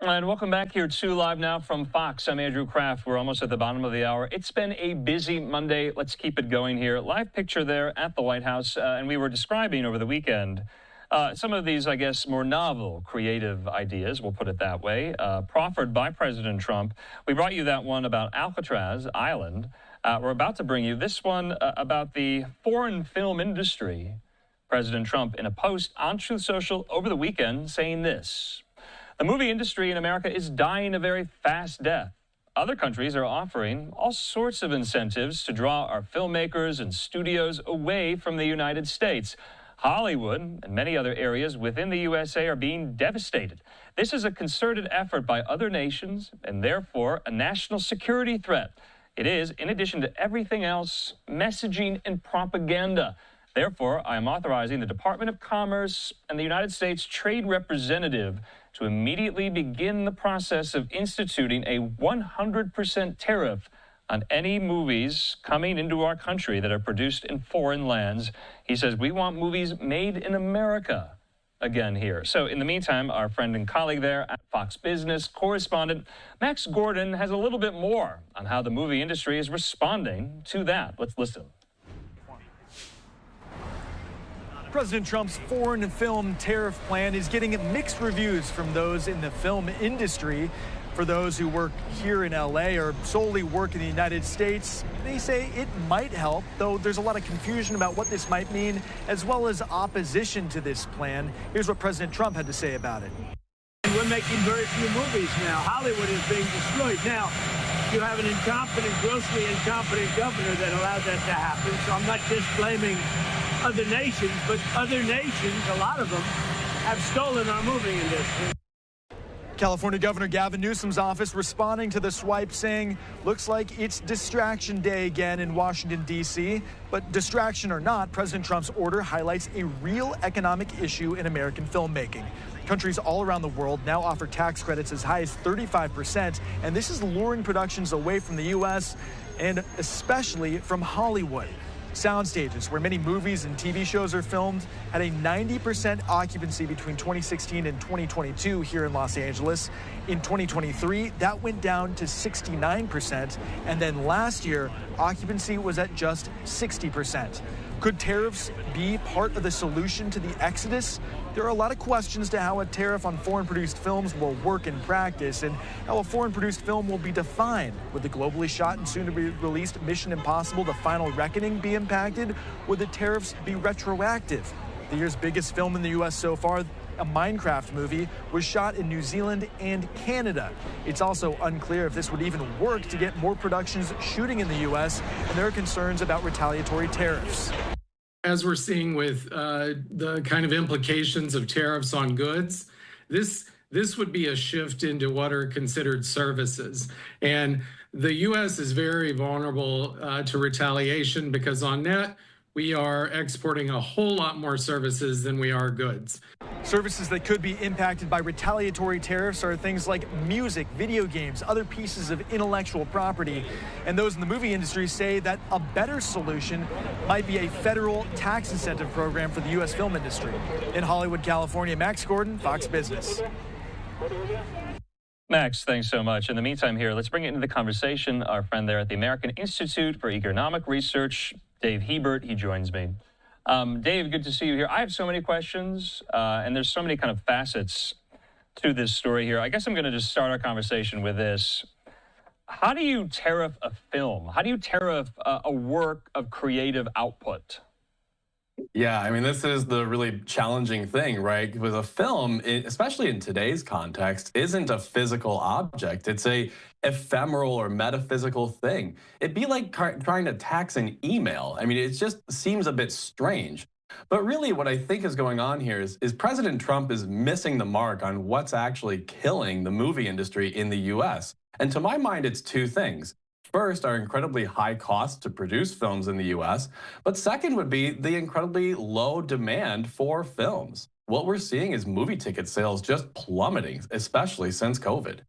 And welcome back here to Live Now from Fox. I'm Andrew Kraft. We're almost at the bottom of the hour. It's been a busy Monday. Let's keep it going here. Live picture there at the White House. And we were describing over the weekend some of these, I guess, more novel, creative ideas, we'll put it that way, proffered by President Trump. We brought you that one about Alcatraz Island. We're about to bring you this one about the foreign film industry. President Trump in a post on Truth Social over the weekend saying this: "The movie industry in America is dying a very fast death. Other countries are offering all sorts of incentives to draw our filmmakers and studios away from the United States. Hollywood and many other areas within the USA are being devastated. This is a concerted effort by other nations and therefore a national security threat. It is, in addition to everything else, messaging and propaganda. Therefore, I am authorizing the Department of Commerce and the United States Trade Representative to immediately begin the process of instituting a 100% tariff on any movies coming into our country that are produced in foreign lands." He says, we want movies made in America again here. So in the meantime, our friend and colleague there at Fox Business correspondent Max Gordon has a little bit more on how the movie industry is responding to that. Let's listen. President Trump's foreign film tariff plan is getting mixed reviews from those in the film industry. For those who work here in LA or solely work in the United States, they say it might help, though there's a lot of confusion about what this might mean, as well as opposition to this plan. Here's what President Trump had to say about it. We're making very few movies now. Hollywood is being destroyed. Now, you have an incompetent, grossly incompetent governor that allowed that to happen, so I'm not just blaming other nations, but other nations, a lot of them, have stolen our movie industry. California Governor Gavin Newsom's office responding to the swipe, saying, looks like it's distraction day again in Washington, D.C. But distraction or not, President Trump's order highlights a real economic issue in American filmmaking. Countries all around the world now offer tax credits as high as 35%, and this is luring productions away from the U.S. and especially from Hollywood. Sound stages, where many movies and TV shows are filmed, had a 90% occupancy between 2016 and 2022 here in Los Angeles. In 2023, that went down to 69%, and then last year, occupancy was at just 60%. Could tariffs be part of the solution to the exodus? There are a lot of questions to how a tariff on foreign-produced films will work in practice and how a foreign-produced film will be defined. Would the globally shot and soon-to-be-released Mission Impossible: The Final Reckoning be impacted? Would the tariffs be retroactive? The year's biggest film in the U.S. so far, a Minecraft movie, was shot in New Zealand and Canada. It's also unclear if this would even work to get more productions shooting in the U.S., and there are concerns about retaliatory tariffs. As we're seeing with the kind of implications of tariffs on goods, this would be a shift into what are considered services. And the U.S. is very vulnerable to retaliation because on net, we are exporting a whole lot more services than we are goods. Services that could be impacted by retaliatory tariffs are things like music, video games, other pieces of intellectual property. And those in the movie industry say that a better solution might be a federal tax incentive program for the U.S. film industry. In Hollywood, California, Max Gordon, Fox Business. Max, thanks so much. In the meantime here, let's bring it into the conversation. Our friend there at the American Institute for Economic Research, Dave Hebert, he joins me. Dave, good to see you here. I have so many questions, and there's so many kind of facets to this story here. I guess I'm going to just start our conversation with this. How do you tariff a film? How do you tariff a work of creative output? Yeah, I mean, this is the really challenging thing, right? Because a film, especially in today's context, isn't a physical object. It's a ephemeral or metaphysical thing. It'd be like trying to tax an email. I mean, it just seems a bit strange. But really what I think is going on here is President Trump is missing the mark on what's actually killing the movie industry in the US. And to my mind, it's two things. First, our incredibly high cost to produce films in the US, but second would be the incredibly low demand for films. What we're seeing is movie ticket sales just plummeting, especially since COVID.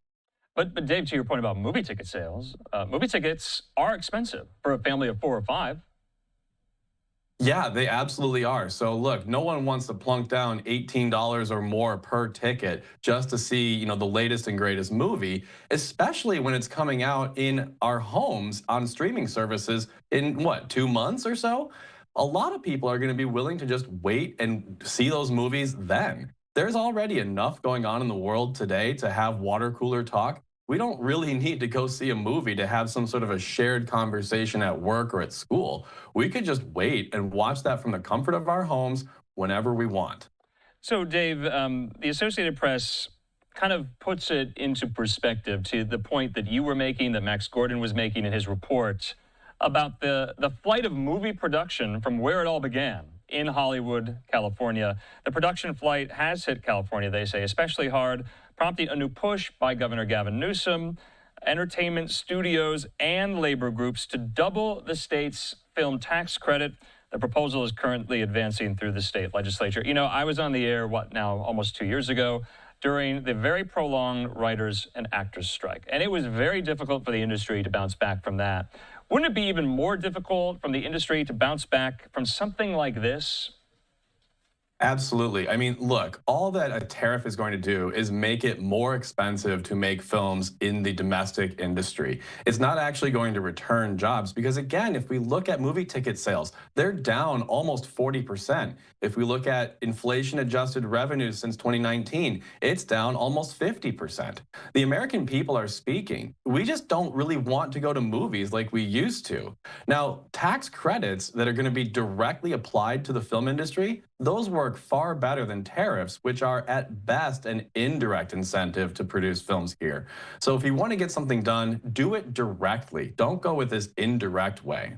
But Dave, to your point about movie ticket sales, movie tickets are expensive for a family of 4 or 5. Yeah, they absolutely are. So look, no one wants to plunk down $18 or more per ticket just to see, the latest and greatest movie, especially when it's coming out in our homes on streaming services in what, 2 months or so? A lot of people are going to be willing to just wait and see those movies then. There's already enough going on in the world today to have water cooler talk. We don't really need to go see a movie to have some sort of a shared conversation at work or at school. We could just wait and watch that from the comfort of our homes whenever we want. So, Dave, the Associated Press kind of puts it into perspective to the point that you were making, that Max Gordon was making in his report about the flight of movie production from where it all began in Hollywood, California. The production flight has hit California, they say, especially hard, prompting a new push by Governor Gavin Newsom, entertainment studios, and labor groups to double the state's film tax credit. The proposal is currently advancing through the state legislature. I was on the air, almost 2 years ago, during the very prolonged writers and actors strike. And it was very difficult for the industry to bounce back from that. Wouldn't it be even more difficult from the industry to bounce back from something like this? Absolutely. I mean, look, all that a tariff is going to do is make it more expensive to make films in the domestic industry. It's not actually going to return jobs because, again, if we look at movie ticket sales, they're down almost 40%. If we look at inflation adjusted revenues since 2019, it's down almost 50%. The American people are speaking. We just don't really want to go to movies like we used to. Now, tax credits that are going to be directly applied to the film industry, those work far better than tariffs, which are at best an indirect incentive to produce films here. So if you want to get something done, do it directly. Don't go with this indirect way.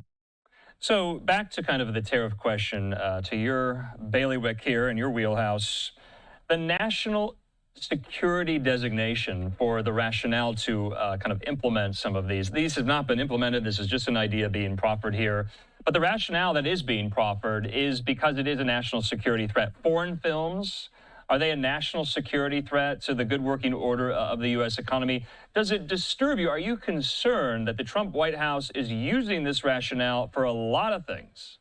So back to kind of the tariff question, to your bailiwick here in your wheelhouse, the national security designation for the rationale to kind of implement some of these. These have not been implemented. This is just an idea being proffered here. But the rationale that is being proffered is because it is a national security threat. Foreign films, are they a national security threat to the good working order of the U.S. economy? Does it disturb you? Are you concerned that the Trump White House is using this rationale for a lot of things?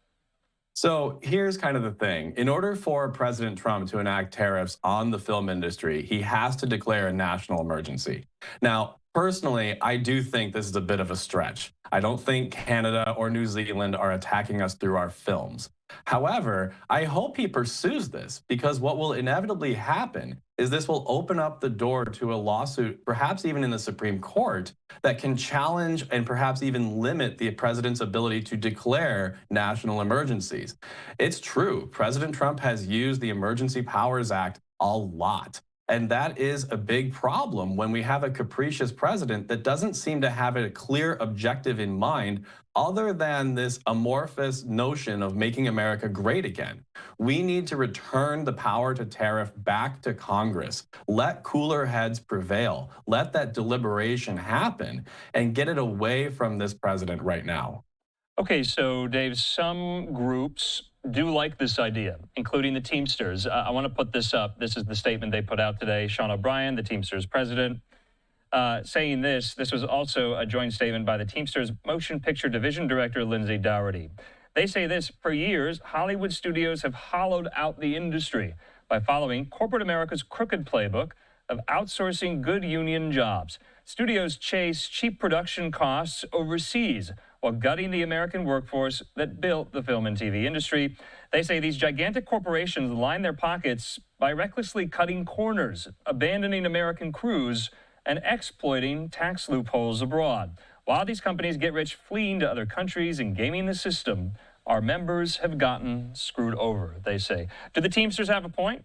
So here's kind of the thing. In order for President Trump to enact tariffs on the film industry, he has to declare a national emergency. Now, personally, I do think this is a bit of a stretch. I don't think Canada or New Zealand are attacking us through our films. However, I hope he pursues this because what will inevitably happen is this will open up the door to a lawsuit, perhaps even in the Supreme Court, that can challenge and perhaps even limit the president's ability to declare national emergencies. It's true, President Trump has used the Emergency Powers Act a lot. And that is a big problem when we have a capricious president that doesn't seem to have a clear objective in mind other than this amorphous notion of making America great again. We need to return the power to tariff back to Congress. Let cooler heads prevail. Let that deliberation happen and get it away from this president right now. Okay, so Dave, some groups do like this idea, including the Teamsters. I want to put this up. This is the statement they put out today. Sean O'Brien, the Teamsters president, saying this. This was also a joint statement by the Teamsters Motion Picture Division Director, Lindsay Dougherty. They say this: for years, Hollywood studios have hollowed out the industry by following corporate America's crooked playbook of outsourcing good union jobs. Studios chase cheap production costs overseas while gutting the American workforce that built the film and TV industry. They say these gigantic corporations line their pockets by recklessly cutting corners, abandoning American crews, and exploiting tax loopholes abroad. While these companies get rich fleeing to other countries and gaming the system, our members have gotten screwed over, they say. Do the Teamsters have a point?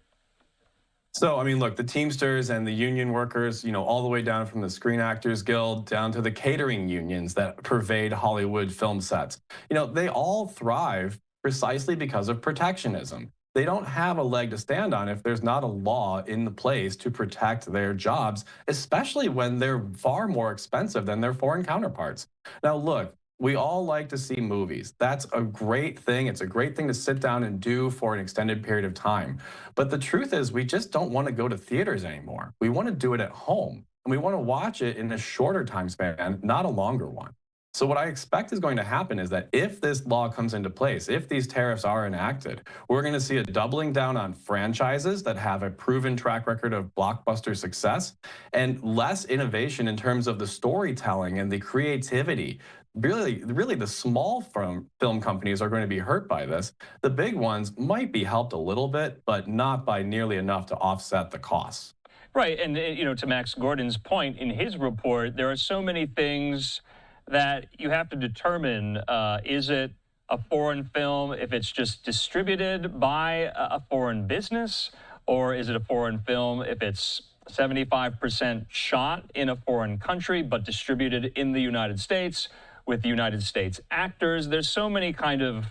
So, I mean, look, the Teamsters and the union workers, all the way down from the Screen Actors Guild down to the catering unions that pervade Hollywood film sets, they all thrive precisely because of protectionism. They don't have a leg to stand on if there's not a law in the place to protect their jobs, especially when they're far more expensive than their foreign counterparts. Now, look, we all like to see movies. That's a great thing. It's a great thing to sit down and do for an extended period of time. But the truth is, we just don't want to go to theaters anymore. We want to do it at home. And we want to watch it in a shorter time span, not a longer one. So what I expect is going to happen is that if this law comes into place, if these tariffs are enacted, we're going to see a doubling down on franchises that have a proven track record of blockbuster success and less innovation in terms of the storytelling and the creativity. Really, the small film companies are going to be hurt by this. The big ones might be helped a little bit, but not by nearly enough to offset the costs. Right, and to Max Gordon's point in his report, there are so many things that you have to determine. Is it a foreign film if it's just distributed by a foreign business, or is it a foreign film if it's 75% shot in a foreign country but distributed in the United States with United States actors? There's so many kind of,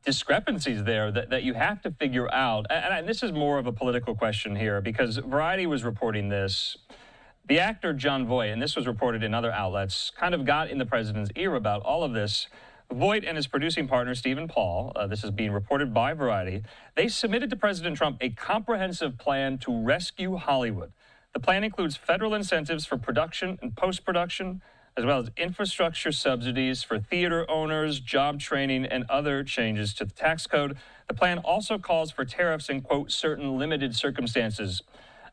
discrepancies there that you have to figure out. And this is more of a political question here because Variety was reporting this. The actor Jon Voight, and this was reported in other outlets, kind of got in the president's ear about all of this. Voight and his producing partner, Stephen Paul, this is being reported by Variety, they submitted to President Trump a comprehensive plan to rescue Hollywood. The plan includes federal incentives for production and post-production, as well as infrastructure subsidies for theater owners, job training, and other changes to the tax code. The plan also calls for tariffs in, quote, certain limited circumstances.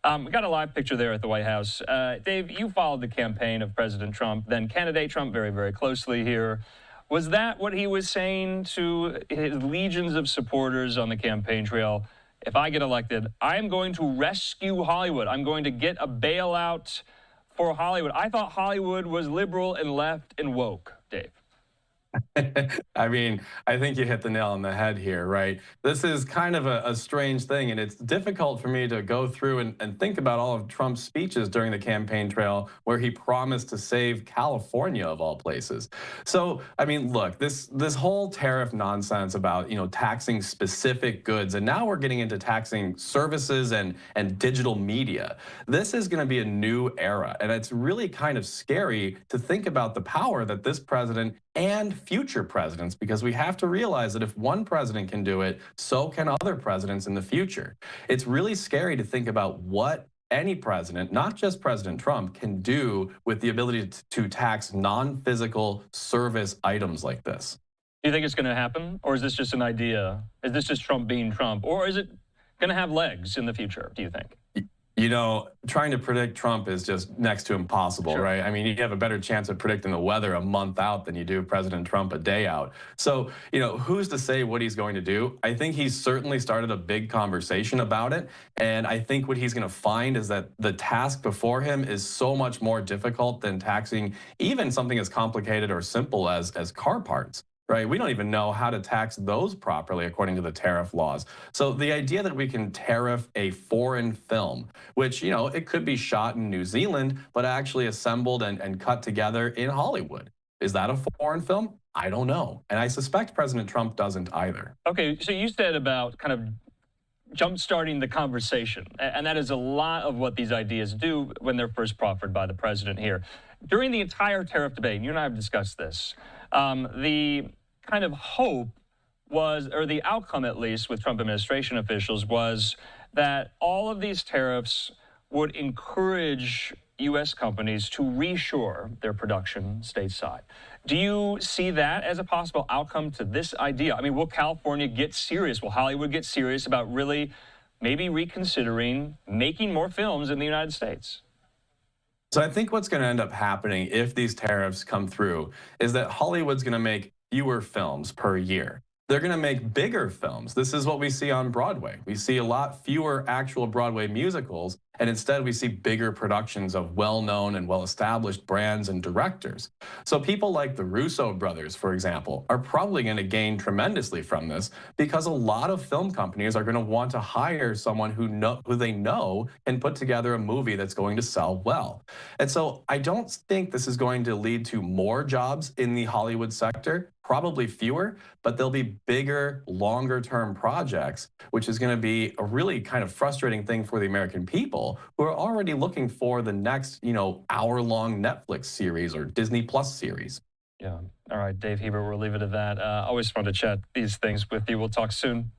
We got a live picture there at the White House. Dave, you followed the campaign of President Trump, then candidate Trump, very, very closely here. Was that what he was saying to his legions of supporters on the campaign trail? If I get elected, I'm going to rescue Hollywood. I'm going to get a bailout for Hollywood. I thought Hollywood was liberal and left and woke, Dave. I mean, I think you hit the nail on the head here, right? This is kind of a strange thing, and it's difficult for me to go through and think about all of Trump's speeches during the campaign trail where he promised to save California of all places. So, I mean, look, this whole tariff nonsense about, taxing specific goods, and now we're getting into taxing services and digital media. This is going to be a new era, and it's really kind of scary to think about the power that this president and future presidents, because we have to realize that if one president can do it, so can other presidents in the future. It's really scary to think about what any president, not just President Trump, can do with the ability to tax non-physical service items like this. Do you think it's going to happen, or is this just an idea? Is this just Trump being Trump, or is it going to have legs in the future, do you think? Trying to predict Trump is just next to impossible, sure. Right? I mean, you have a better chance of predicting the weather a month out than you do President Trump a day out. So, who's to say what he's going to do? I think he's certainly started a big conversation about it. And I think what he's going to find is that the task before him is so much more difficult than taxing even something as complicated or simple as car parts. Right? We don't even know how to tax those properly according to the tariff laws. So the idea that we can tariff a foreign film, which, it could be shot in New Zealand, but actually assembled and cut together in Hollywood. Is that a foreign film? I don't know. And I suspect President Trump doesn't either. Okay, so you said about kind of jump-starting the conversation, and that is a lot of what these ideas do when they're first proffered by the president here. During the entire tariff debate, you and I have discussed this, the kind of hope was, or the outcome at least with Trump administration officials, was that all of these tariffs would encourage U.S. companies to reshore their production stateside. Do you see that as a possible outcome to this idea? I mean, will California get serious? Will Hollywood get serious about really maybe reconsidering making more films in the United States? So I think what's going to end up happening if these tariffs come through is that Hollywood's going to make fewer films per year. They're going to make bigger films. This is what we see on Broadway. We see a lot fewer actual Broadway musicals, and instead we see bigger productions of well-known and well-established brands and directors. So people like the Russo brothers, for example, are probably going to gain tremendously from this because a lot of film companies are going to want to hire someone who they know can put together a movie that's going to sell well. And so I don't think this is going to lead to more jobs in the Hollywood sector. Probably fewer, but there'll be bigger, longer-term projects, which is going to be a really kind of frustrating thing for the American people who are already looking for the next, hour-long Netflix series or Disney Plus series. Yeah. All right, Dave Hebert, we'll leave it at that. Always fun to chat these things with you. We'll talk soon.